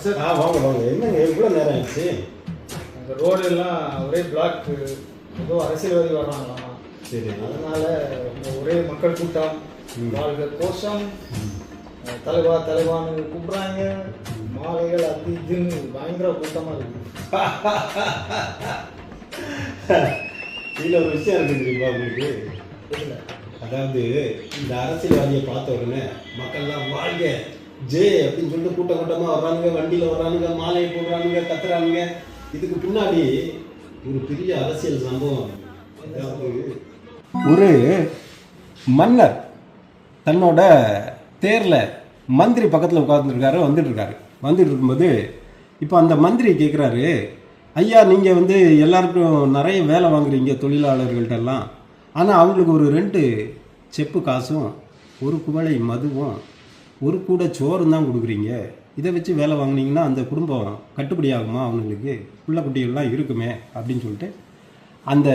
Sir. வாங்க வாங்க. என்னங்க எவ்வளோ நேரம் ஆயிடுச்சு? அந்த ரோடு எல்லாம் ஒரே பிளாக், ஏதோ அரசியல்வாதி வர்றாங்களாம். சரி. அதனால ஒரே மக்கள் கூட்டம், வாழ்க கோஷம், தலைவா தலைவான்னு கூப்பிட்றாங்க, மாலைகள் அது இதுன்னு பயங்கர கூட்டமாக இருக்கு. இதில் ஒரு விஷயம் இருக்கு தெரியுமா உங்களுக்கு? தெரியல. அதாவது இந்த அரசியல்வாதியை பார்த்த உடனே மக்கள்லாம் வாழ்க ஜே அப்படின்னு சொல்லிட்டு கூட்டம் கூட்டமாக வர்றானுங்க, வண்டியில் வர்றானுங்க, மாலையை போடுறானுங்க, கத்துறானுங்க. இதுக்கு பின்னாடி ஒரு பெரிய அரசியல் சம்பவம். அதாவது ஒரு மன்னர் தன்னோட தேரில் மந்திரி பக்கத்தில் உட்காந்துருக்காரு, வந்துட்டு இருக்கும்போது இப்போ அந்த மந்திரி கேட்குறாரு, ஐயா நீங்கள் வந்து எல்லாருக்கும் நிறைய வேலை வாங்குறீங்க தொழிலாளர்கள்ட்டெல்லாம், ஆனால் அவங்களுக்கு ஒரு 2 செப்பு காசும் ஒரு குவளை மதுவும் ஒரு கூட சோறும் தான் கொடுக்குறீங்க. இதை வச்சு வேலை வாங்கினீங்கன்னா அந்த குடும்பம் கட்டுப்படி ஆகுமா? அவங்களுக்கு பிள்ளை குட்டிகள்லாம் இருக்குமே அப்படின்னு சொல்லிட்டு அந்த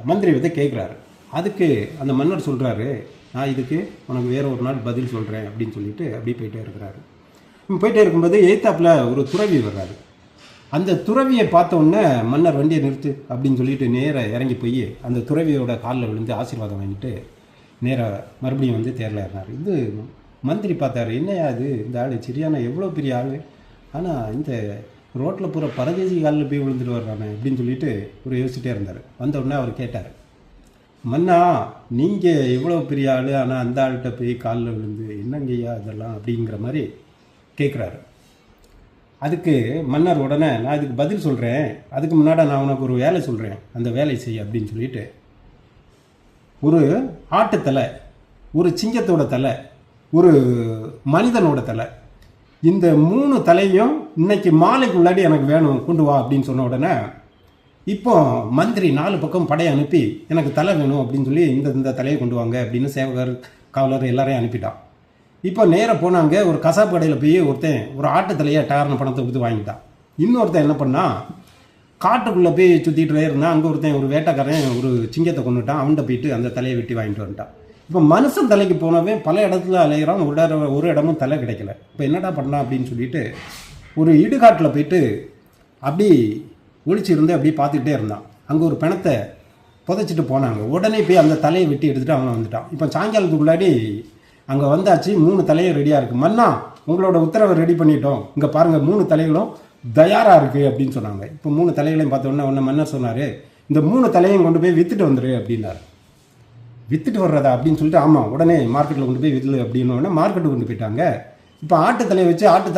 மந்திரி வந்து கேட்குறாரு. அதுக்கு அந்த மன்னர் சொல்கிறாரு, நான் இதுக்கு உனக்கு வேறு ஒரு நாள் பதில் சொல்கிறேன் அப்படின்னு சொல்லிட்டு அப்படியே போயிட்டே இருக்கிறாரு. போயிட்டே இருக்கும்போது எய்த்தாப்பில் ஒரு துறவி வர்றாரு. அந்த துறவியை பார்த்த உடனே மன்னர் வண்டியை நிறுத்து அப்படின்னு சொல்லிட்டு நேராக இறங்கி போய் அந்த துறவியோட காலில் விழுந்து ஆசீர்வாதம் வாங்கிட்டு நேராக மறுபடியும் வந்து தேரில் ஏறினார். இது மந்திரி பார்த்தாரு, என்னையா அது இந்த ஆள் சரியான எவ்வளோ பெரிய ஆள், ஆனால் இந்த ரோட்டில் பூரா பரதேசி காலில் போய் விழுந்துட்டு வர்றானே அப்படின்னு சொல்லிட்டு ஒரு யோசிச்சுட்டே இருந்தார். வந்த உடனே அவர் கேட்டார், மன்னா நீங்கள் எவ்வளோ பெரிய ஆள், ஆனால் அந்த ஆள்கிட்ட போய் காலில் விழுந்து என்னங்கய்யா இதெல்லாம் அப்படிங்கிற மாதிரி கேட்குறாரு. அதுக்கு மன்னர் உடனே, நான் இதுக்கு பதில் சொல்கிறேன், அதுக்கு முன்னாடி நான் உனக்கு ஒரு வேலை சொல்கிறேன், அந்த வேலை செய் அப்படின்னு சொல்லிட்டு ஒரு ஆட்டுத்தலை, ஒரு சிங்கத்தோட தலை, ஒரு மனிதனோட தலை, இந்த 3 தலையும் இன்னைக்கு மாலைக்குள்ளாடி எனக்கு வேணும், கொண்டு வா அப்படின்னு சொன்ன உடனே இப்போ மந்திரி 4 பக்கம் படையை அனுப்பி எனக்கு தலை வேணும் அப்படின்னு சொல்லி இந்த தலையை கொண்டு வாங்க அப்படின்னு சேவகர் காவலர் எல்லாரையும் அனுப்பிட்டான். இப்போ நேராக போனாங்க. ஒரு கசாப்பு கடையில் போய் ஒருத்தன் ஒரு ஆட்டு தலையை டயர்னு பணத்தை கொடுத்து வாங்கிட்டான். இன்னொருத்தன் என்ன பண்ணால் காட்டுக்குள்ளே போய் சுற்றிட்டு இருந்தான். அங்கே ஒருத்தன் ஒரு வேட்டைக்காரன் ஒரு சிங்கத்தை கொண்டுட்டான். அவன்கிட்ட போயிட்டு அந்த தலையை வெட்டி வாங்கிட்டு வந்துட்டான். இப்போ மனுஷன் தலைக்கு போனவே பல இடத்துல அலையிறான், ஒரு இடமும் தலை கிடைக்கல. இப்போ என்னடா பண்ணலாம் அப்படின்னு சொல்லிட்டு ஒரு இடுகாட்டில் போயிட்டு அப்படி ஒழிச்சிருந்து அப்படி பார்த்துக்கிட்டே இருந்தான். அங்கே ஒரு பிணத்தை புதைச்சிட்டு போனாங்க. உடனே போய் அந்த தலையை வெட்டி எடுத்துகிட்டு அவன் வந்துட்டான். இப்போ சாயங்காலத்துக்குள்ளாடி அங்கே வந்தாச்சு, 3 தலையும் ரெடியாக இருக்குது. மன்னா உங்களோட உத்தரவை ரெடி பண்ணிட்டோம், இங்கே பாருங்கள் 3 தலைகளும் தயாராக இருக்குது அப்படின்னு சொன்னாங்க. இப்போ 3 தலைகளையும் பார்த்த உடனே மன்னர் சொன்னார், இந்த 3 தலையும் கொண்டு போய் விற்றுட்டு வந்துரு அப்படின்னாரு. விற்றுட்டு வர்றதா அப்படின்னு சொல்லிட்டு, ஆமாம் உடனே மார்க்கெட்டில் கொண்டு போய் விற்று அப்படின்னு மார்க்கெட்டுக்கு கொண்டு போயிட்டாங்க. இப்போ ஆட்டு தலையை வச்சு ஆட்டு